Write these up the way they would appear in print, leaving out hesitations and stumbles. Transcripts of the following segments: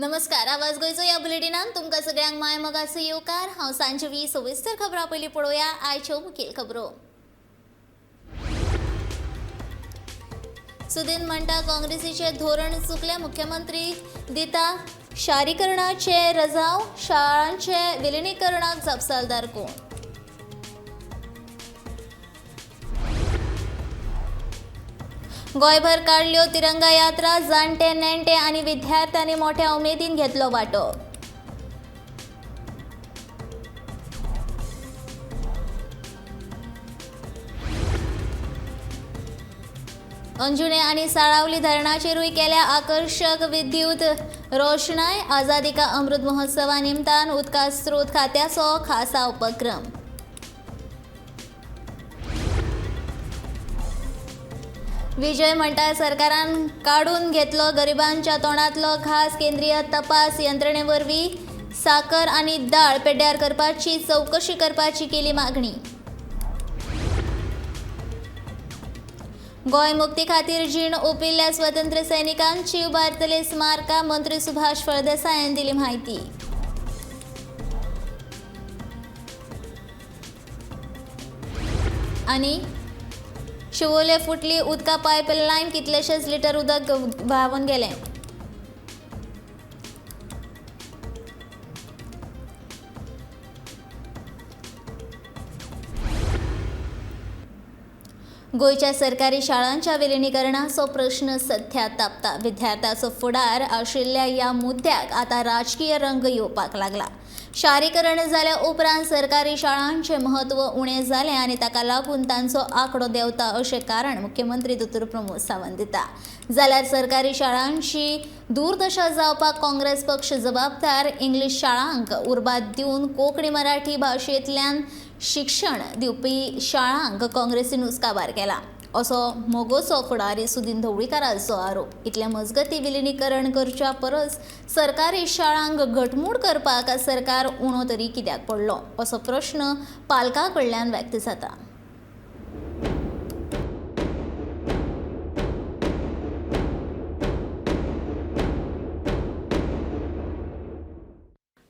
नमस्कार. आवाज गोयचो या बुलेटिनान तुमकां सगळ्यांक माय मोगाचो येवकार. हांव सांजवी. सविस्तर खबरां पयलीं पळोवया आयच्यो मुखेल खबरो. सुदीन म्हणटा काँग्रेसीचे धोरण चुकले. मुख्यमंत्री दिता शारीकरणाचे रजाव. शाळांचे विलिनीकरणाक जापसालदार कोण? गोंयभर काडल्यो तिरंगा यात्रा. जाणटे नेणटे आनी विद्यार्थ्यांनी मोठ्या उमेदीन घेतलो वांटो. अंजुणे आनी साळावली धरणाचेरूय केल्या आकर्षक विद्युत रोषणाय. आझादी का अमृत महोत्सवा निमतान उदका स्रोत खात्याचो खासा उपक्रम. विजय म्हणटा सरकारान काडून घेतलो गरिबांच्या तोंडातलो घास. केंद्रीय तपास यंत्रणेवरवीं साकर आनी दाळ पेड्ड्यार करपाची चवकशी करपाची केली मागणी. गोंय मुक्ती खातीर जीण ओंपिल्ल्या स्वतंत्र सैनिकांक जीव बारतले स्मारकां. मंत्री सुभाष फळदेसाय हांणी दिली म्हायती. आनी शिवोले फुटली उदका पायपलायन. कितलेशेच लिटर उदक व्हांवून गेलें. गोंयच्या सरकारी शाळांच्या विलिनीकरणाचो प्रश्न सध्या तापता. विद्यार्थ्याचो फुडार आशिल्ल्या ह्या मुद्द्याक आतां राजकीय रंग येवपाक लागला. शारीकरण जाल्या उपरांत सरकारी शाळांचें म्हत्व उणें जालें आनी ताका लागून तांचो आंकडो देंवता अशें कारण मुख्यमंत्री दोतोर प्रमोद सावंत दिता. जाल्यार सरकारी शाळांची दुर्दशा जावपाक काँग्रेस पक्ष जबाबदार. इंग्लीश शाळांक उर्बात दिवन कोंकणी मराठी भाशेंतल्यान शिक्षण दिवपी शाळांक काँग्रेसीन उस्काभार केला असो मोगोचो फुडारी सुदीन ढवळीकाराचो आरोप. इतले मजगतीं विलिनीकरण करच्या परस सरकारी शाळांक घटमूट करपाक सरकार उणो तरी कित्याक पडलो असो प्रश्न पालकां कडल्यान व्यक्त जाता.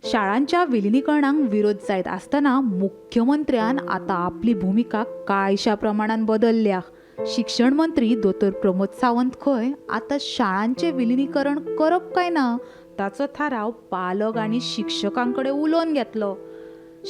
शाळांच्या विलिनीकरणाक विरोध जायत आसतना मुख्यमंत्र्यान आतां आपली भुमिका कांयशा प्रमाणात बदलल्या. शिक्षण मंत्री दोतोर प्रमोद सावंत खंय आतां शाळांचें विलिनीकरण करप काय ना ताचो थाराव पालक आनी शिक्षकां कडेन उलोवन घेतलो.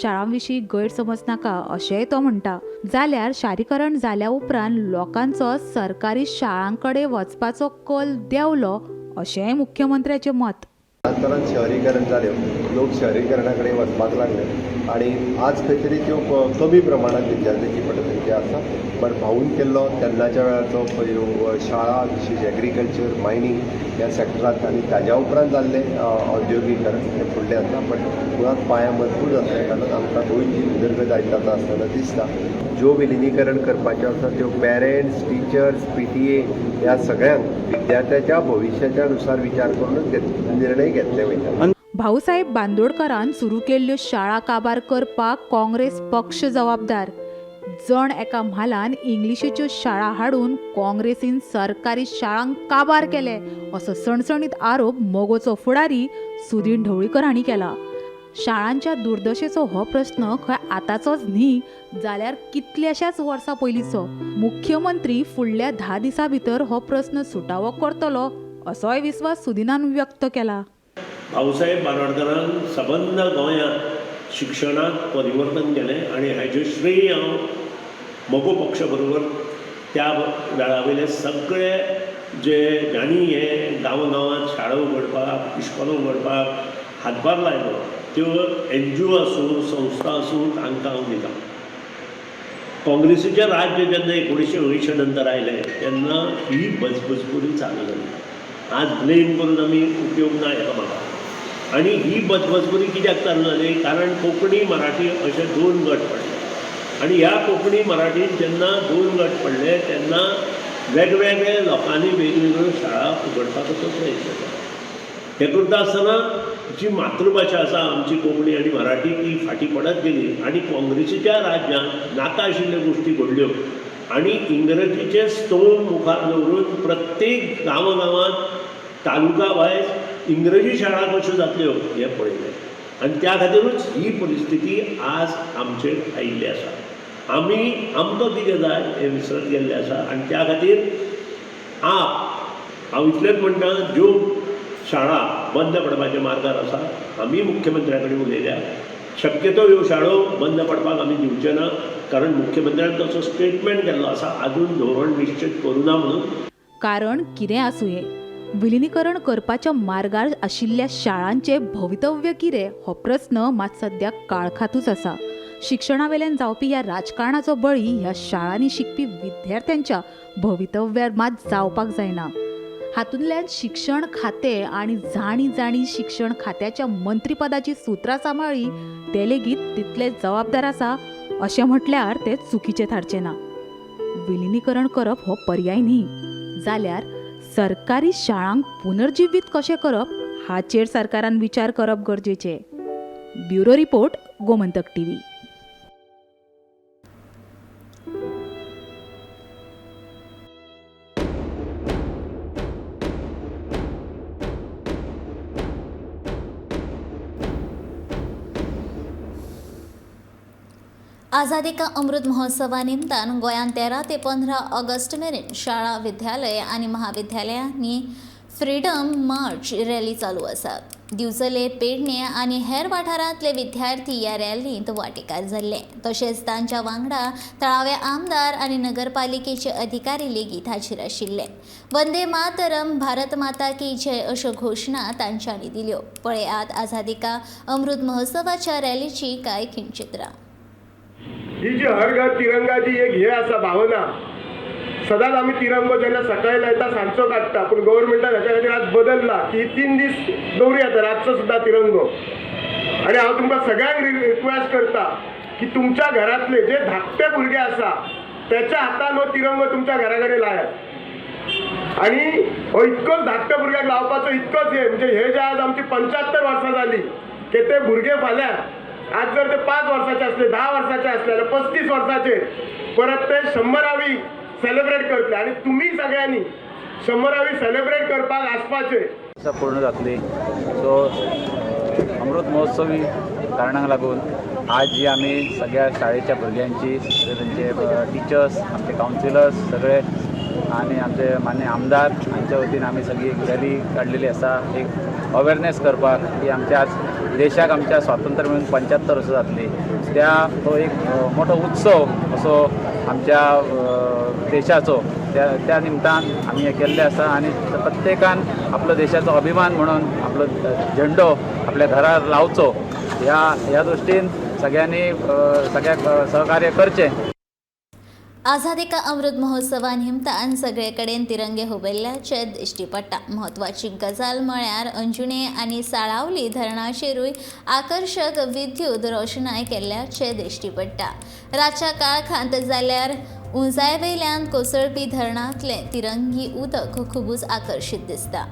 शाळां विशीं गैरसमज नाका अशेंय तो म्हणटा. जाल्यार शारीकरण जाल्या उपरांत लोकांचो सरकारी शाळां कडेन वचपाचो कल देंवलो अशेंय मुख्यमंत्र्याचें मत. कालांतरान शहरीकरण जाल्यो, लोक शहरीकरणा कडेन वचपाक लागले आनी आज खंय तरी त्यो कमी प्रमाणात विद्यार्थ्यांची पटसंख्या आसा. पण भावून केल्लो तेन्नाच्या वेळाचो शाळा विशेष एग्रीकल्चर मायनींग ह्या सॅक्टरांत आनी ताज्या उपरांत जाल्लें औद्योगिकरण हें फुडलें आसा. पण मुळात पांयां मजबूत आसल्या कारणान आमकां गोंयची उदरगत जाता आसतना दिसता. ज्यो विलिनीकरण करपाच्यो आसा त्यो पेरंट्स, टिचर्स, PTA ह्या सगळ्यांक विद्यार्थ्याच्या भविश्याच्या नुसार विचार करूनच निर्णय घेतले वयता. भाऊसाहेब बांदोडकरान सुरू केल्ल्यो शाळा काबार करपाक काँग्रेस पक्ष जबाबदार. जण एका म्हालान इंग्लिशीच्यो शाळा हाडून काँग्रेसीन सरकारी शाळांक काबार केले असो सणसणीत आरोप मोगोचो फुडारी सुदीन ढवळीकर हांणी केला. शाळांच्या दुर्दशेचो हो प्रश्न खंय आतांचोच न्ही जाल्यार कितल्याशाच वर्सां पयलींचो. मुख्यमंत्री फुडल्या 10 दिसां भितर हो प्रश्न सुटावो करतलो असोय विस्वास सुदिनान व्यक्त केला. भाऊसाहेब बांदोडकरान सबंद गोंयांत शिक्षणात परिवर्तन केलें आनी हाजें श्रेय हांव मोगो पक्षा बरोबर त्या वेळा वयले सगळे जे ज्यांनी हे गांवांत शाळा उगडपाक इस्कॉलां उगडपाक हातभार लायलो त्यो NGO आसूं संस्था आसूं तांकां हांव दिता. काँग्रेसीचें राज्य जेन्ना 1980 नंतर आयलें तेन्ना ही बजबजपुरी चालू जाली. आज ब्लेम करून आमी उपयोग ना हेका म्हाका. आनी ही बजबजपुरी कित्याक चालू जाली कारण कोंकणी मराठी अशे 2 गट पडले. आनी ह्या कोंकणी मराठींत जेन्ना 2 गट पडले तेन्ना वेगवेगळ्या लोकांनी वेगवेगळ्यो शाळा उगडपाचो प्रयत्न केलो. हें करता आसतना जी मातृभाशा आसा आमची कोंकणी आनी मराठी ती फाटीं पडत गेली आनी काँग्रेसीच्या राज्यांत नाका आशिल्ल्यो गोश्टी घडल्यो आनी इंग्रजीचें स्तोम मुखार दवरून प्रत्येक गांवांत तालुका वायज इंग्रजी शाळा कश्यो जातल्यो हें पळयलें आनी त्या खातीरूच ही परिस्थिती आज आमचेर आयिल्ली आसा। आमी आमकां कितें जाय हें विसरत गेल्ले आसा आनी त्या खातीर हांव इतलेंच म्हणटा, ज्यो शाळा बंद पडपाच्या मार्गार आसा आमी मुख्यमंत्र्या कडेन उलयल्या, शक्यतो ह्यो शाळो बंद पडपाक आमी दिवचे ना, कारण मुख्यमंत्र्यान तसो स्टेटमेंट केल्लो आसा, अजून धोरण निश्चित करूना म्हणून। कारण कितें आसूं विलिनीकरण करपाच्या मार्गार आशिल्ल्या शाळांचे भवितव्य कितें हो प्रस्न मात सद्या काळखातूच आसा। शिक्षणावेल्यान जावपी ह्या राजकारणाचो बळी ह्या शाळांनी शिकपी विद्यार्थ्यांच्या भवितव्यार मात जावपाक जायना। हातूंतल्यान शिक्षण खातें आनी जाणी शिक्षण खात्याच्या मंत्रीपदाची सुत्रां सांबाळ्ळी ते लेगीत तितले जबाबदार आसा अशें म्हटल्यार तें चुकीचें थारचें ना। विलिनीकरण करप हो पर्याय न्ही, जाल्यार सरकारी शाळांक पुनर्जिवीत कशें करप हाचेर सरकारान विचार करप गरजेचें। Bureau report, Gomantak TV. आझादी का अमृत महोत्सवा निमतान गोंयांत 13 ते 15 ऑगस्ट मेरेन शाळा, विद्यालय आनी महाविद्यालयांनी फ्रीडम मार्च रॅली चालू आसा। दिवचले, पेडणे आनी हेर वाठारांतले विद्यार्थी ह्या रॅलींत वांटेकार जाल्ले, तशेंच तांच्या वांगडा थळावे आमदार आनी नगरपालिकेचे अधिकारी लेगीत हाजीर आशिल्ले। वंदे मातरम, भारत माता की जय अश्यो घोशणा तांच्यांनी दिल्यो। पळयात आझादी का अमृत महोत्सवाच्या रॅलीची कांय खिणचित्रां। ही जी हर घर तिरंगाची एक हे आसा भावना, सदांच आमी तिरंगो जेन्ना सकाळी लायता सांजचो काडटा, पूण गव्हर्मेंटान हाच्या खातीर आज बदलला की 3 दीस दवरी येता रातचो सुद्दां तिरंगो। आनी हांव तुमकां सगळ्यांक रिक्वेस्ट करता की तुमच्या घरांतले जे धाकटे भुरगे आसा त्याच्या हातान हो तिरंगो तुमच्या घरा कडेन लायात। आनी हो इतकोच धाकट्या भुरग्याक लावपाचो इतकोच हे म्हणजे हे जे आज आमची 75 वर्सां जाली की ते भुरगे फाल्यां आज जर ते 5 वर्साचे असले, 10 वर्साचे असले, 35 वर्साचे परत ते 100वी सेलिब्रेट करतले आणि तुम्ही सगळ्यांनी 100वी सेलिब्रेट करपाक आसपाचे। पूर्ण जातली सो अमृत महोत्सवी कारणाक लागून आज जी आमी सगळ्या शाळेच्या भुरग्यांची, तांचे टिचर्स, आमचे कावन्सिलर्स सगळे आणि आमचे मान्य आमदार हांच्या वतीन आमी सगळी रॅली काडलेली आसा, एक अवेरनेस करपाक की आमच्या आज देशाक आमच्या स्वातंत्र्य मेळून 75 वर्सां जातली, त्या तो एक मोठो उत्सव असो आमच्या देशाचो त्या निमतान आमी हे केल्ले आसा। आनी प्रत्येकान आपलो देशाचो अभिमान म्हणून आपलो झेंडो आपल्या घरार लावचो ह्या दृश्टीन सगळ्यांनी सगळ्याक सहकार्य करचें। आझादी का अमृत महोत्सवा निमतान सगळे कडेन तिरंगे हुबेल्ल्याचे दिश्टी पडटा। म्हत्वाची गजाल म्हळ्यार अंजुणे आनी साळावली धरणाचेरूय आकर्षक विद्युत रोशनाय केल्ल्याचे दिश्टी पडटा। रातच्या काळखांत जाल्यार उंचायेवेल्यान कोसळपी धरणांतले तिरंगी उदक खुबूच आकर्षीत दिसता।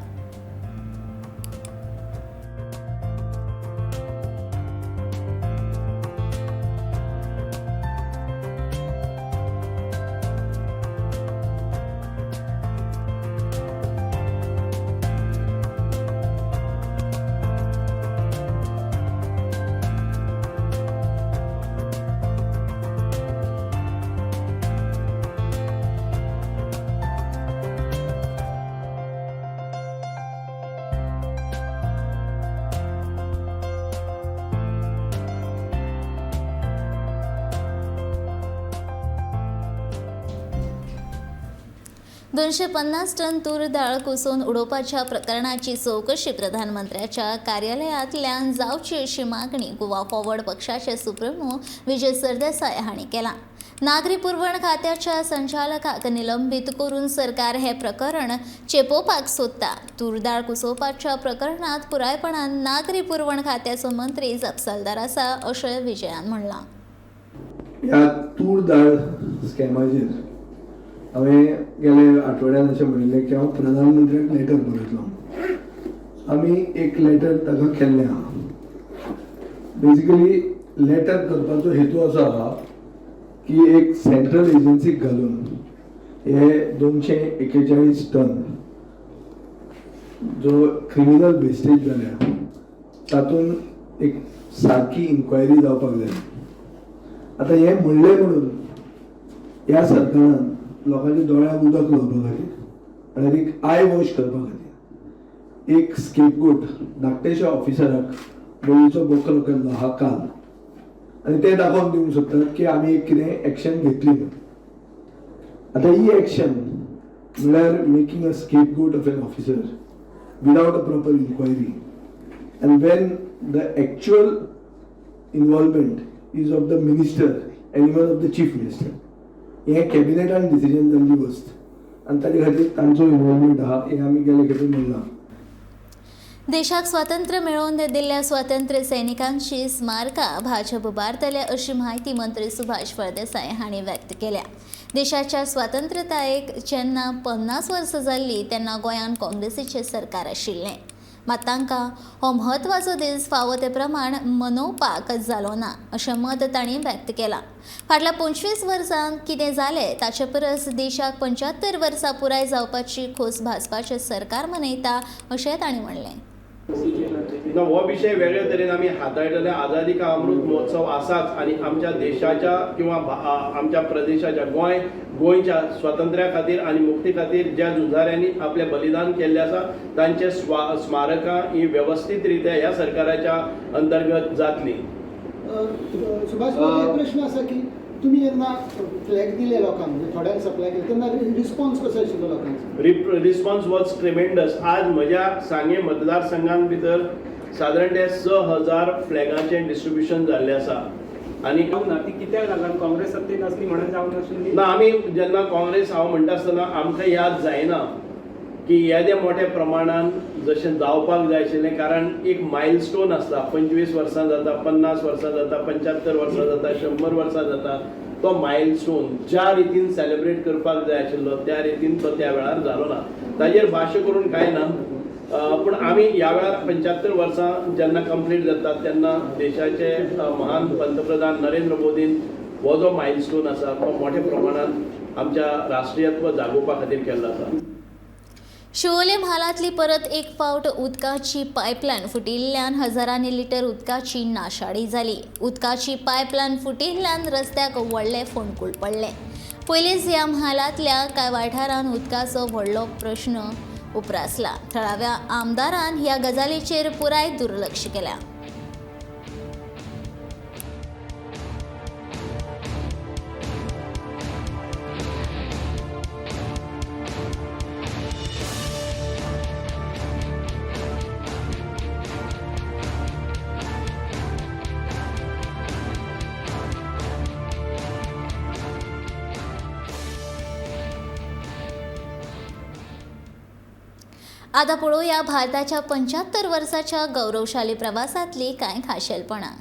$250 टन तूर डाळ कुसोवन उडोवपाच्या प्रकरणाची चौकशी प्रधानमंत्र्याच्या कार्यालयांतल्यान जावची अशी मागणी गोवा फॉरवर्ड पक्षाचे सुप्रिमो विजय सरदेसाय हांणी केला। नागरी पुरवण खात्याच्या संचालकाक निलंबित करून सरकार हे प्रकरण चेपोवपाक सोदता। तूर डाळ कुसोवपाच्या प्रकरणात पुरायपणान नागरी पुरवण खात्याचो मंत्री जपसालदार आसा अशें विजयान म्हणलां। ह्या तूर डाळ स्कॅमाचेर हांवें गेले आठवड्यान अशें म्हणिल्लें की हांव प्रधानमंत्र्याक लेटर बरयतलो। आमी एक लेटर ताका केल्लें आहा। बेजिकली लेटर करपाचो हेतू असो आहा की एक सेंट्रल एजन्सीक घालून हे 241 टन जो क्रिमिनल वेस्टेज जाल्या तातूंत एक सारकी इन्क्वायरी जावपाक जाय. आतां हें म्हणलें म्हणून ह्या सरकारान लोकांच्या दोळ्यांक उदक लावपा खातीर आनी एक आय वॉश करपा खातीर एक स्केपगोट धाकट्याशा ऑफिसराक बळीचो बोकरो केल्लो हा काल, आनी ते दाखोवन दिवंक सोदतात की आमी एक कितें एक्शन घेतली म्हणून. आतां ही एक्शन म्हळ्यार making a scapegoat of an officer without a proper inquiry, and when the actual involvement is of the minister and even of the chief minister, हे कॅबिनेटान डिसिजन जाल्ली वस्त आनी ताचे खातीर तांचो इन्वॉल्वमेंट आहा हे आमी गेले खेपे म्हणलां. देशाक स्वातंत्र्य मिळवून दिल्ल्या स्वातंत्र्य सैनिकांची स्मारकां भाजप उबारतले अशी माहिती मंत्री सुभाष फळदेसाय हांणी व्यक्त केल्या. देशाच्या स्वातंत्र्यतायेक जेन्ना 50 वर्सां जाल्ली तेन्ना गोंयांत काँग्रेसीचें सरकार आशिल्लें, मात तांकां हो म्हत्वाचो दीस फावो ते प्रमाण मनोवपाक जालो ना अशें मत तांणी व्यक्त केलां. फाटल्या 25 वर्सांत कितें जालें ताचे परस देशाक 75 वर्सां पुराय जावपाची खोस भाजपाचें सरकार मनयता अशें तांणी म्हणलें. हो विषय वेगळ्या तरेन आमी हाताळटले. आझादी का अमृत महोत्सव आसाच आनी आमच्या देशाच्या किंवा आमच्या प्रदेशाच्या गोंयच्या स्वातंत्र्या खातीर आनी मुक्ती खातीर ज्या झुजाऱ्यांनी आपले बलिदान केल्लें आसा तांचे स्मारकां ही व्यवस्थीत रित्या ह्या सरकाराच्या अंतर्गत जातली. सुभाष एक प्रश्न आसा की तुम्ही जेन्ना फ्लॅग दिले लोकांक म्हणजे थोड्यांक सप्लाय केले तेन्ना रिस्पॉन्स कसो आशिल्लो लोकांचो? Response was tremendous. आज म्हज्या सांगे मतदारसंघान भितर सादारण 6,000 फ्लॅगांचें डिस्ट्रिब्युशन जाल्लें आसा. आनी ती कित्याक लागून काँग्रेस सत्तेन आसली म्हणून जावन आशिल्ली ना, आमी जेन्ना काँग्रेस हांव म्हणटा आसतना आमकां याद जायना की येदे मोठ्या प्रमाणान जशें जावपाक जाय आशिल्लें. कारण एक मायलस्टोन आसता, 25 वर्सां जाता, 50 वर्सां जाता, 75 वर्सां जाता, 100 वर्सां जाता. तो मायलस्टोन ज्या रितीन सेलिब्रेट करपाक जाय आशिल्लो त्या रितीन तो त्या वेळार जालो ना. ताजेर भाश्य करून कांय ना. पूण आमी ह्या वेळार 75 वर्सां जेन्ना कंप्लीट जाता तेन्ना देशाचे महान पंतप्रधान नरेंद्र मोदीन हो जो मायलस्टोन आसा तो मोठ्या प्रमाणान आमच्या राष्ट्रीयत्व जागोवपा खातीर केल्लो आसा. शिवोले म्हालांतली परत एक फावट उदकाची पायपलायन फुटिल्ल्यान हजारांनी लिटर उदकाची नाशाडी जाली. उदकाची पायपलायन फुटिल्ल्यान रस्त्याक व्हडले फोंडकूल पडले. पयलींच ह्या म्हालांतल्या कांय वाठारांत उदकाचो व्हडलो प्रश्न उप्रासला. थळाव्या आमदारान ह्या गजालीचेर पुराय दुर्लक्ष केल्या. आता पळोवया भारताच्या 75 वर्साच्या गौरवशाली प्रवासातली कांय खाशेलपणां.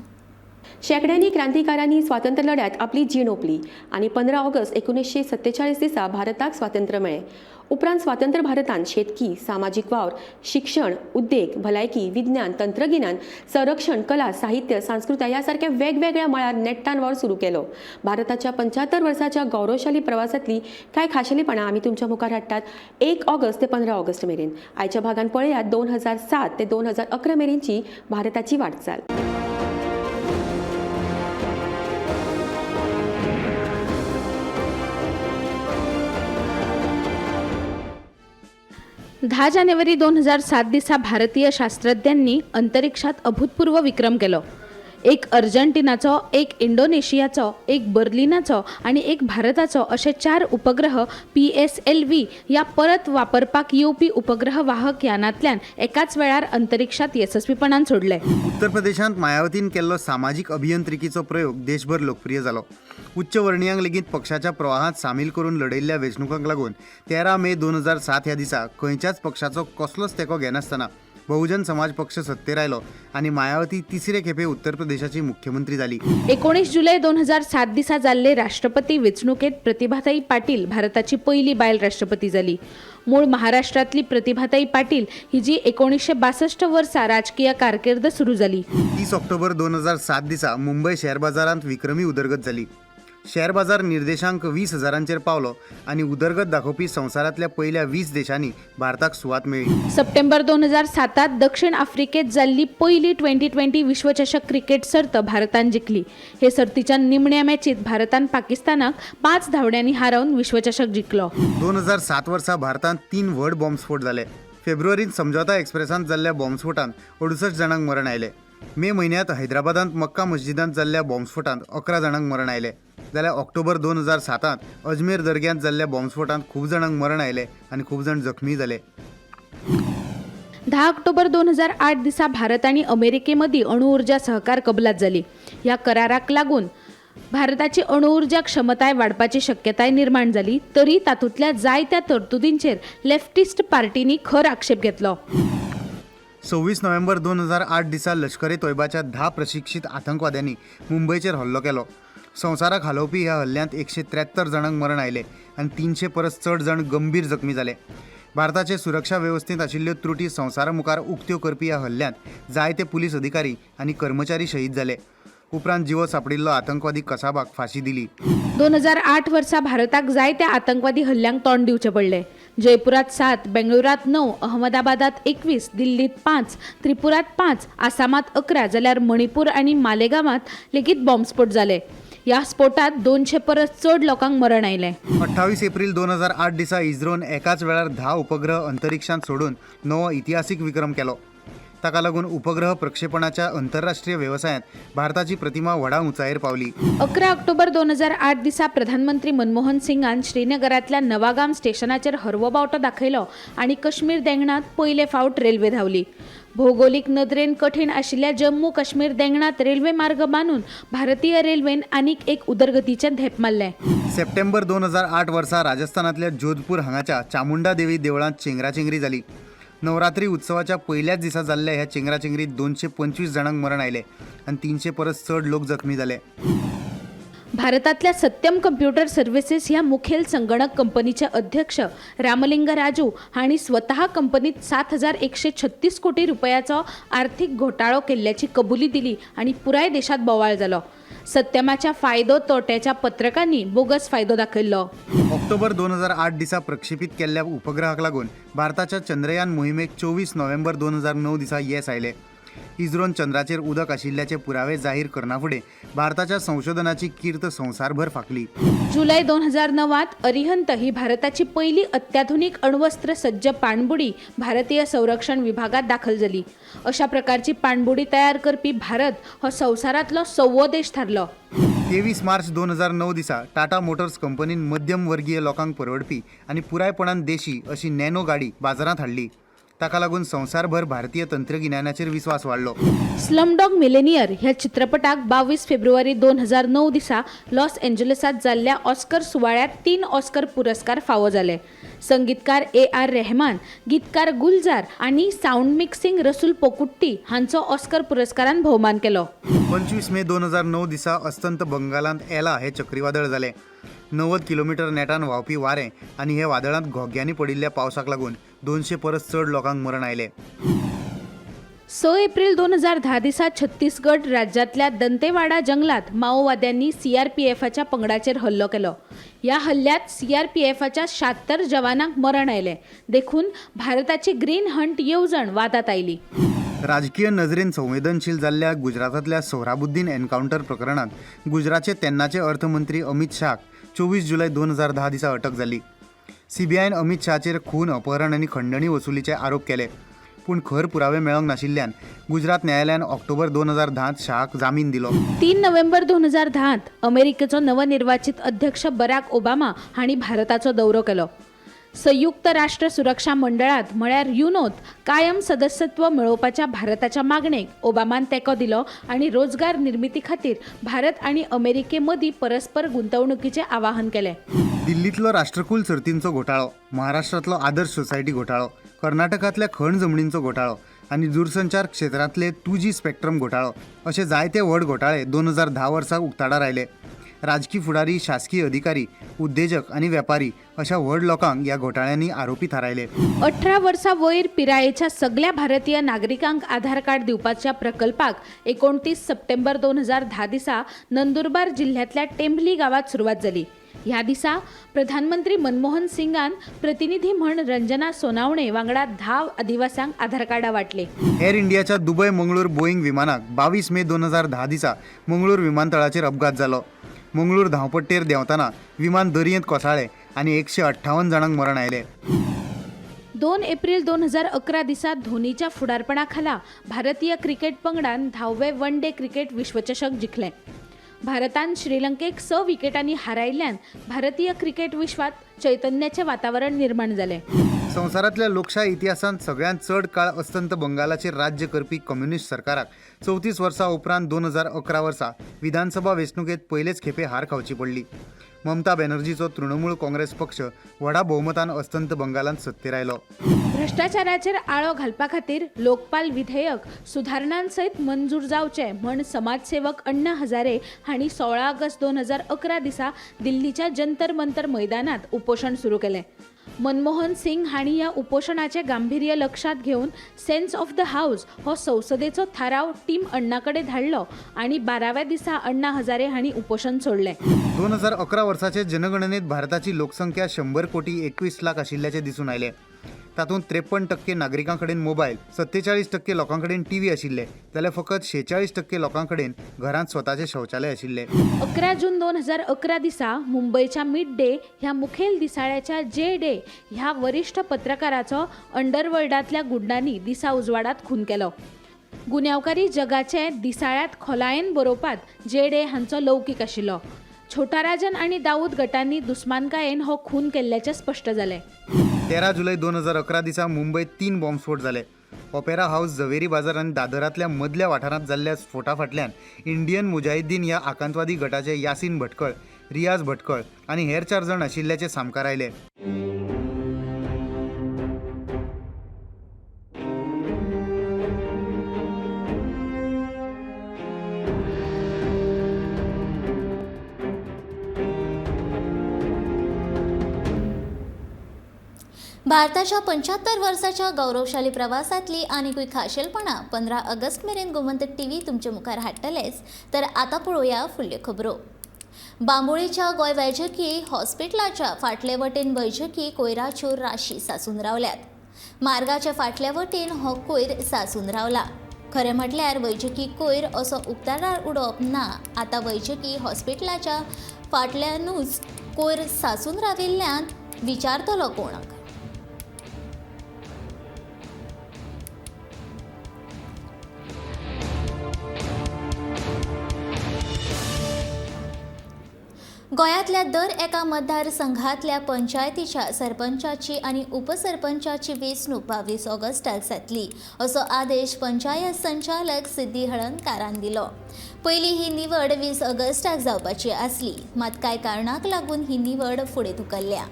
शेकड्यांनी क्रांतिकारांनी स्वातंत्र्य लढ्यात आपली जीण ओंपली आनी 15 ऑगस्ट 1947 दिसा भारताक स्वातंत्र्य मेळ्ळें. उपरांत स्वातंत्र्य भारतांत शेतकी, सामाजीक वावर, शिक्षण, उद्देग, भलायकी, विज्ञान, तंत्रगिन्यान, संरक्षण, कला, साहित्य, संस्कृताय ह्या सारख्या वेगवेगळ्या मळार नेट्टान वावर सुरू केलो. भारताच्या 75 वर्साच्या गौरवशाली प्रवासातली कांय खाशेलीपणां आमी तुमच्या मुखार हाडटात 1 ऑगस्ट ते 15 ऑगस्ट मेरेन. आयच्या भागान पळयात 2007 ते 2011 मेरेनची भारताची वाटचाल. 10 जानेवारी 2007 दिसा भारतीय शास्त्रज्ञांनी अंतरिक्षात अभूतपूर्व विक्रम केलो. एक अर्जेंटिनाचो, एक इंडोनेशियाचो, एक बर्लिनाचो आणि एक भारताचो असे 4 उपग्रह PSLV या परत वापरपाक येवपी उपग्रह वाहक यानांतल्यान एकाच वेळार अंतरिक्षात यशस्वीपणान सोडले. उत्तर प्रदेशांत मायावतीन केल्लो सामाजीक अभियंत्रिकीचो प्रयोग देशभर लोकप्रिय जालो. उच्च वर्णीयांक लेगीत पक्षाच्या प्रवाहात सामील करून लढयल्ल्या वेंचणुकांक लागून 13 मे 2007 ह्या दिसा खंयच्याच पक्षाचो कसलोच तेंको घेनासतना बहुजन समाज पक्ष सत्तेर आयलो आणि मायावती तिसरे खेपे उत्तर प्रदेशाची मुख्यमंत्री जाली. 19 जुलै 2007 दिसा जाल्ले राष्ट्रपती वेंचणुकेत प्रतिभाताई पाटील भारताची पहिली बायल राष्ट्रपती जाली. मूळ महाराष्ट्रातली प्रतिभाताई पाटील ही जी 1962 वर्सा राजकीय कारकीर्द सुरू जाली. 30 ऑक्टोबर 2007 दिसा मुंबई शेअर बाजारांत विक्रमी उदरगत जाली. शेअर बाजार निर्देशांक 20,000चेर पावलो आनी उदरगत दाखोवपी संवसारांतल्या पयल्या 20 देशांनी भारताक सुवात मेळ्ळी. सप्टेंबर 2007 दक्षिण आफ्रिकेत जाल्ली पहिली 2020 विश्वचषक क्रिकेट सर्त भारतान जिखली. हे सर्तीच्या निमण्या मॅचीत भारतान पाकिस्तानाक 5 धांवड्यांनी हारोवन विश्वचषक जिखलो. 2007 वर्सा भारतांत 3 व्हड बॉम्बस्फोट जाले. फेब्रुवारींत समझोता एक्सप्रेसांत जाल्ल्या बॉम्बस्फोटांत 68 जाणांक मरण आयले. मे म्हयन्यांत हैदराबादांत मक्का मस्जिदांत जाल्ल्या बॉम्बस्फोटांत 11 जाणांक मरण आयले. जाल्यार ऑक्टोबर 2007 अजमेर दर्ग्यांत जाल्ल्या बॉम्बस्फोटांत खूब जाणांक मरण आयले आनी खूब जाण जखमी जाले. 10 ऑक्टोबर 2008 दिसा भारत आणि अमेरिकेमदीं अणुऊर्जा सहकार कबलात जाली. ह्या कराराक लागून भारताची अणुऊर्जा क्षमताय वाडपाची शक्यताय निर्माण जाली. तरी तातूंतल्या जायत्या तरतुदींचेर लेफ्टिस्ट पार्टींनी खर आक्षेप घेतलो. 26 नोव्हेंबर 2008 दिसा लष्कर ए तोयबाच्या 10 प्रशिक्षीत आतंकवाद्यांनी मुंबयचेर हल्लो केलो. संवसाराक हालोवपी ह्या हल्ल्यांत 173 जाणांक मरण आयले आनी 300 परस चड जाण गंभीर जखमी जाले. भारताचे सुरक्षा वेवस्थेंत आशिल्ल्यो त्रुटी संवसारा मुखार उक्त्यो करपी ह्या हल्ल्यांत जायते पुलीस अधिकारी आनी कर्मचारी शहीद जाले. उपरांत जिवो सांपडिल्लो आतंकवादी कसाबाक फाशी दिली. 2008 वर्सा भारताक जायत्या आतंकवादी हल्ल्यांक तोंड दिवचें पडलें. जयपुरात 7, बेंगळुरात 9, अहमदाबादात 21, दिल्लीत 5, त्रिपुरात 5, आसामात 11 जाल्यार मणिपूर आनी मालेगावांत लेगीत बॉम्बस्फोट जाले. ह्या स्फोटात 200 परस चड लोकांक मरण आयलें. 28 एप्रिल 2008 दिसा इस्रोन एकाच वेळार 10 उपग्रह अंतरिक्षांत सोडून नवो इतिहासीक विक्रम केलो. ताका लागून उपग्रह प्रक्षेपणाच्या आंतरराष्ट्रीय व्यवसायात भारताची प्रतिमा व्हडा उंचायेर पावली. 11 ऑक्टोबर 2008 दिसा प्रधानमंत्री मनमोहन सिंगान श्रीनगरांतल्या नवागाम स्टेशनाचेर हरवो बावटो दाखयलो आनी काश्मीर देंगणात पयले फावट रेल्वे धांवली. भौगोलीक नदरेन कठीण आशिल्ल्या जम्मू काश्मीर देंगणात रेल्वे मार्ग बांदून भारतीय रेल्वेन आनीक एक उदरगतीचें धेप मारलें. सप्टेंबर 2008 वर्सा राजस्थानांतल्या जोधपूर हांगाच्या चामुंडा देवी देवळांत चेंगराचेंगरी जाली. नवरात्री उत्सवाच्या पयल्याच दिसा जाल्ल्या ह्या चेंगराचेंगरीत 225 जाणांक मरण आयले आनी 300 परस चड लोक जखमी जाले. भारतातल्या सत्यम कम्प्युटर सर्व्हिसेस ह्या मुखेल संगणक कंपनीचे अध्यक्ष रामलिंग राजू हांणी स्वतः कंपनीत 7,136 कोटी रुपयाचो आर्थीक घोटाळो केल्ल्याची कबुली दिली आनी पुराय देशात बोवाळ जालो. सत्यमाच्या फायदो तोट्याच्या पत्रकांनी बोगस फायदो दाखयल्लो. ऑक्टोबर 2008 दिसा प्रक्षेपीत केल्ल्या उपग्रहाक लागून भारताच्या चंद्रयान मोहिमेक 24 नोव्हेंबर 2009 दिसा येस आयले. इस्रोन चंद्राचेर उदक आशिल्ल्याचे पुरावे जाहीर करनाफुडें भारताच्या संशोधनाची कीर्त संवसारभर फाकली. जुलय 2009त अरिहंत ही भारताची पहिली अत्याधुनिक अण्वस्त्र सज्ज पाणबुडी भारतीय संरक्षण विभागात दाखल झाली. अशा प्रकारची पाणबुडी तयार करपी भारत हो संवसारांतलो 6वो देश थारलो. 23 मार्च 2009 दिसा टाटा मोटर्स कंपनीन मध्यम वर्गीय लोकांक परवडपी आनी पुरायपणान देशी अशी नॅनो गाडी बाजारांत हाडली. ताका लागून संवसारभर भारतीय तंत्रगिन्यानाचेर विस्वास वाडलो. स्लमडॉग मिलेनियर ह्या चित्रपटाक 22 फेब्रुवारी 2009 दिसा लॉस एंजलसात जाल्ल्या ऑस्कर सुवाळ्यात 3 ऑस्कर पुरस्कार फावो जाले. संगीतकार A.R. रेहमान, गीतकार गुलजार आणि साऊंड मिक्सिंग रसूल पोकुट्टी हांचो ऑस्कर पुरस्कारान भोवमान केलो. 25 मे 2009 दिसा अस्तंत बंगालांत एला हे चक्रीवादळ जालें. 90 किलोमीटर नेटान व्हांवपी वारें आनी हे वादळांत घोग्यांनी पडिल्ल्या पावसाक लागून 200 परस चड लोकांक मरण आयलें. 6 एप्रिल 2010 दिसा छत्तीसगड राज्यातल्या दंतेवाडा जंगलात माओवाद्यांनी CRPFच्या पंगडाचेर हल्लो केलो. या हल्ल्यात CRPFच्या 76 जवानांक मरण आयलें. देखून भारताची ग्रीन हंट येवजण वादात आयली. राजकीय नजरेन संवेदनशील जाल्ल्या गुजरातांतल्या सोहराबुद्दीन एन्काउंटर प्रकरणात गुजरातचे तेन्नाचे अर्थमंत्री अमित शाह 24 जुलय 2010 दिसा अटक जाली. CBIन अमित शाहचेर खून, अपहरण आनी खंडणी वसुलीचे आरोप केले. पूण खर पुरावे मेळोंक नाशिल्ल्यान गुजरात न्यायालयान ऑक्टोबर 2010 शाहक जामीन दिलो. 3 नोव्हेंबर 2010 अमेरिकेचो नवनिर्वाचित अध्यक्ष बराक ओबामा हांणी भारताचो दौरो केलो. संयुक्त राष्ट्र सुरक्षा मंडळात म्हळ्यार युनोत कायम सदस्यत्व मेळोवपाच्या भारताच्या मागणेक ओबामान तेंको दिलो आनी रोजगार निर्मिती खातीर भारत आनी अमेरिके मदीं परस्पर गुंतवणुकीचें आवाहन केलें. दिल्लीतलो राष्ट्रकुल सर्तींचो घोटाळो, महाराष्ट्रातलो आदर्श सोसायटी घोटाळो, कर्नाटकांतल्या खण जमनींचो घोटाळो आनी दूरसंचार क्षेत्रांतले 2G स्पेक्ट्रम घोटाळो अशे जायते व्हड घोटाळे 2010 वर्सा उक्ताडार आयले. राजकीय फुडारी, शासकीय अधिकारी, उद्योजक आणि व्यापारी अशा व्हड लोकांक या घोटाळ्यांनी आरोपी थारायले. 18 वर्सां वयर पिरायेच्या सगळ्या भारतीय नागरिकांक आधार कार्ड दिवपाच्या प्रकल्पाक 29 सप्टेंबर 2010 दिसा नंदुरबार जिल्ह्यातल्या टेंभली गावात सुरुवात जाली. ह्या दिसा प्रधानमंत्री मनमोहन सिंगान प्रतिनिधी म्हण रंजना सोनावणे वांगडा 10 आदिवासांक आधार कार्डां वाटले. एअर इंडियाच्या दुबय मंगळूर बोईंग विमानाक 22 मे 2010 दिसा मंगळूर विमानतळाचेर अपघात जालो. मंगळूर धांवपट्टेर देंवतना विमान दर्येंत कोसळ्ळें आनी 158 जाणांक मरण आयलें. 2 एप्रिल 2011 दिसा धोनीच्या फुडारपणा खाला भारतीय क्रिकेट पंगडान 10वे वन डे क्रिकेट विश्वचषक जिखलें. भारतान श्रीलंकेक 6 विकेटांनी हारायिल्ल्यान भारतीय क्रिकेट विश्वात चैतन्याचें वातावरण निर्माण जालें. संवसारांतल्या लोकशाय इतिहासांत सगळ्यांत चड काळ अस्तंत बंगालाचेर राज्य करपी कम्युनिस्ट सरकाराक 34 वर्सां उपरांत 2011 वर्सा विधानसभा वेंचणुकेंत पयलेच खेपे हार खावची पडली. ममता बॅनर्जीचो तृणमूल काँग्रेस पक्ष व्हडा भोवमतान अस्तंत बंगालांत सत्तेर आयलो. भ्रष्टाचाराचेर आळो घालपा खातीर लोकपाल विधेयक सुधारणां सयत मंजूर जावचे म्हण समाजसेवक अण्णा हजारे हांणी 16 ऑगस्ट 2011 दिसा दिल्लीच्या जंतर मंतर मैदानात उपोशण सुरू केलें. मनमोहन सिंग हांणी ह्या उपोशणाचें गांभीर्य लक्षात घेवन सेन्स ऑफ द हाऊस हो संसदेचो थाराव टीम अण्णा कडेन धाडलो आनी 12व्या दिसा अण्णा हजारे हांणी उपोशण सोडलें. 2011 वर्साचे जनगणनेत भारताची लोकसंख्या 100 कोटी 21 लाख आशिल्ल्याचे दिसून आयले. तातूंत 53% नागरिकां कडेन मोबायल, 47% लोकां कडेन टीव्ही आशिल्ले, जाल्यार फकत 46% लोकां कडेन घरांत स्वताचे शौचालय आशिल्ले. 11 जून 2011 दिसा मुंबयच्या मिड डे ह्या मुखेल दिसाळ्याच्या जे डे ह्या वरिश्ठ पत्रकाराचो अंडरवर्ल्डांतल्या गुंडांनी दिसा उजवाडात खून केलो. गुन्यांवकारी जगाचे दिसाळ्यात खोलायेन बरोवपात जे डे हांचो लौकीक आशिल्लो. छोटा राजन आनी दाऊद गटांनी दुस्मानकायेन हो खून केल्ल्याचें स्पश्ट जालें. 13 जुलय 2011 दिसा मुंबयत 3 बॉम्बस्फोट जाले. ऑपेरा हाऊस, झवेरी बाजार आनी दादरांतल्या मदल्या वाठारांत जाल्ल्या स्फोटा फाटल्यान इंडियन मुजाहिद्दीन ह्या आतंकवादी गटाचे यासीन भटकळ, रियाज भटकळ आनी हेर 4 जण आशिल्ल्याचे सामकार आयले. भारताच्या 75 वर्साच्या गौरवशाली प्रवासातली आनीकूय खाशेलपणां 15 ऑगस्ट मेरेन गोमंतक टीव्ही तुमचे मुखार हाडटलेच. तर आता पळोवया फुडल्यो खबरो. बांबोळीच्या गोंय वैजकी हॉस्पिटलाच्या फाटले वटेन वैजकी कोयराच्यो राशी साचून रावल्यात. मार्गाच्या फाटल्या वटेन हो कोयर साचून रावला. खरें म्हटल्यार वैजकी कोयर असो उक्ताडार उडोवप ना. आतां वैजकी हॉस्पिटलाच्या फाटल्यानूच कोयर साचून राविल्ल्यान विचारतलो कोणाक. गोंयांतल्या दर एका मतदारसंघांतल्या पंचायतीच्या सरपंचाची आनी उपसरपंचाची वेंचणूक 22 ऑगस्टाक जातली असो आदेश पंचायत संचालक सिद्धी हळदणकारान दिलो. पयलीं ही निवड 20 ऑगस्टाक जावपाची आसली, मात कांय कारणांक लागून ही निवड फुडें धुकल्ल्या.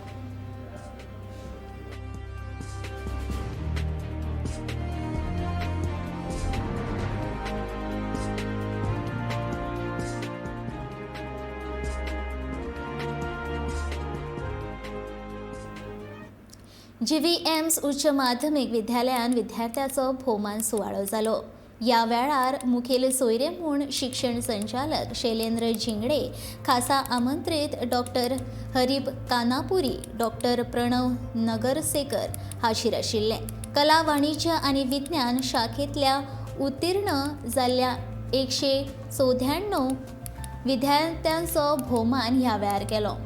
GVMs उच्च माध्यमीक विद्यालयान विद्यार्थ्याचो भोवमान सुवाळो जालो. ह्या वेळार मुखेल सोयरे म्हूण शिक्षण संचालक शैलेंद्र झिंगडे, खासा आमंत्रीत डॉक्टर हरीब कानापुरी, डॉक्टर प्रणव नगरसेकर हाजीर आशिल्ले. कला, वाणिज्य आनी विज्ञान शाखेंतल्या उत्तीर्ण जाल्ल्या 194 विद्यार्थ्यांचो भोवमान ह्या वेळार केलो.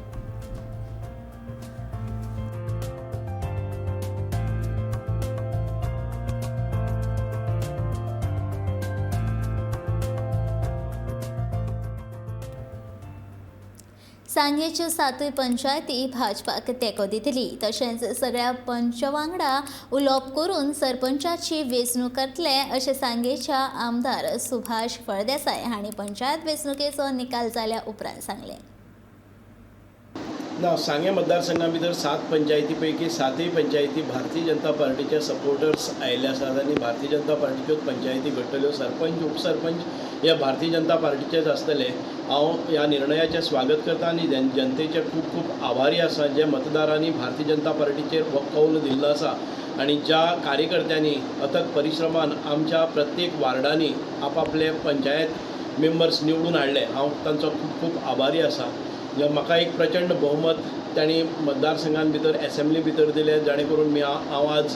सांगेच्यो 7 पंचायती भाजपाक तेंको दितली. तशेंच सगळ्या पंच वांगडा उलोवप करून सरपंचाची वेंचणूक करतले अशें सांगेच्या आमदार सुभाष फळदेसाय हांणी पंचायत वेंचणुकेचो निकाल जाल्या उपरांत सांगलें. ना सांगे मतदारसंघा भितर 7 पंचायती पैकी 7 पंचायती भारतीय जनता पार्टीचे सपोर्टर्स आयिल्ले आसात आनी भारतीय जनता पार्टीच्योच पंचायती घडटल्यो. सरपंच उपसरपंच हे भारतीय जनता पार्टीचेच आसतले. हांव ह्या निर्णयाचें स्वागत करता आनी जनतेचे खूब खूब आभारी आसा जे मतदारांनी भारतीय जनता पार्टीचेर हो कौल दिल्लो आसा आनी ज्या कार्यकर्त्यांनी अथक परिश्रमान आमच्या प्रत्येक वार्डांनी आपापले पंचायत मेंबर्स निवडून हाडले. हांव तांचो खूब खूब आभारी आसा. म्हाका एक प्रचंड बहुमत त्यांनी मतदारसंघान भितर असेंब्ली भितर दिले जाणे करून हांव आज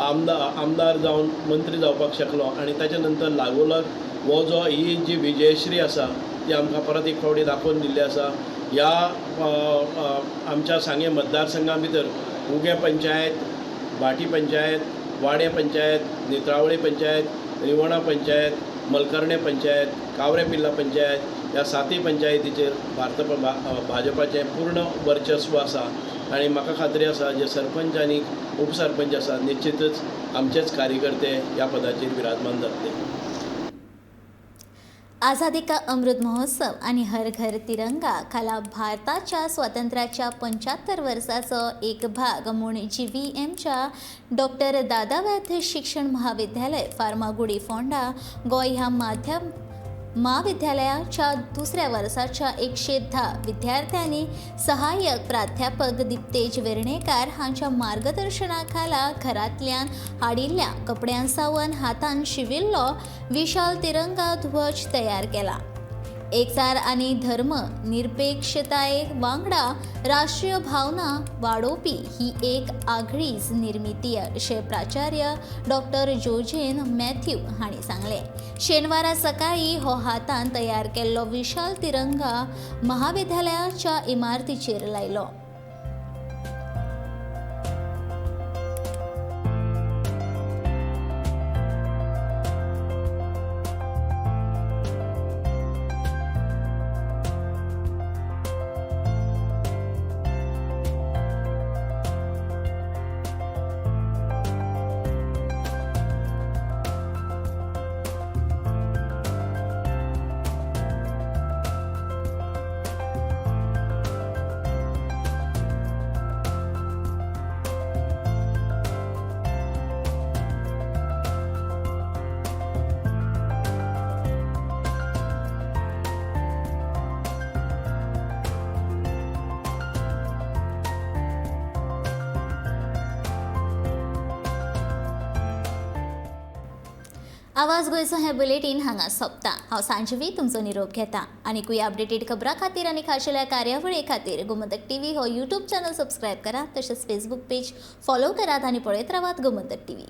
आमदार जावन मंत्री जावपाक शकलो आनी ताचे नंतर लागोलग हो जो ही जी विजयश्री आसा ती आमकां परत एक फावटी दाखोवन दिल्ली आसा. ह्या आमच्या सांगे मतदारसंघा भितर उगे पंचायत, भाटी पंचायत, वाडे पंचायत, नेत्रावळी पंचायत, रिवणा पंचायत, मलकर्णे पंचायत, कावरे पिल्ला पंचायत ह्या 7 पंचायतीचेर भाजपाचें पूर्ण वर्चस्व आसा आनी म्हाका खात्री आसा जे सरपंच आनी उपसरपंच आसा निश्चितच आमचेच कार्यकर्ते ह्या पदाचेर विराजमान जातले. आझादी का अमृत महोत्सव आणि हर घर तिरंगा खाला भारताच्या स्वातंत्र्याच्या 75 वर्साचो एक भाग म्हूण GVMच्या डॉक्टर दादावथ शिक्षण महाविद्यालय फार्मागुडी फोंडा गोंय ह्या माध्यम महाविद्यालयाच्या दुसऱ्या वर्साच्या 110 विद्यार्थ्यांनी सहाय्यक प्राध्यापक दिप्तेश वेर्णेकार हांच्या मार्गदर्शनाखाला घरांतल्यान हाडिल्ल्या कपड्यां सावन हातान शिविल्लो विशाल तिरंगा ध्वज तयार केला. एकचार आनी धर्म निरपेक्षताये वांगडा राष्ट्रीय भावना वाडोवपी ही एक आगळीच निर्मिती अशें प्राचार्य डॉक्टर जोजेन मॅथ्यू हांणी सांगलें. शेनवारा सकाळी हो हातान तयार केल्लो विशाल तिरंगा महाविद्यालयाच्या इमारतीचेर लायलो. आवाज गोयचो हें बुलेटीन हांगा सोंपता. हांव सांजवी तुमचो निरोप घेता. आनीकूय अपडेटेड खबरां खातीर आनी खाशेल्या कार्यावळी खातीर गोमंतक TV हो YouTube चॅनल सबस्क्रायब करात. तशेंच Facebook पेज फॉलो करात आनी पळयत रावात गोमंतक TV.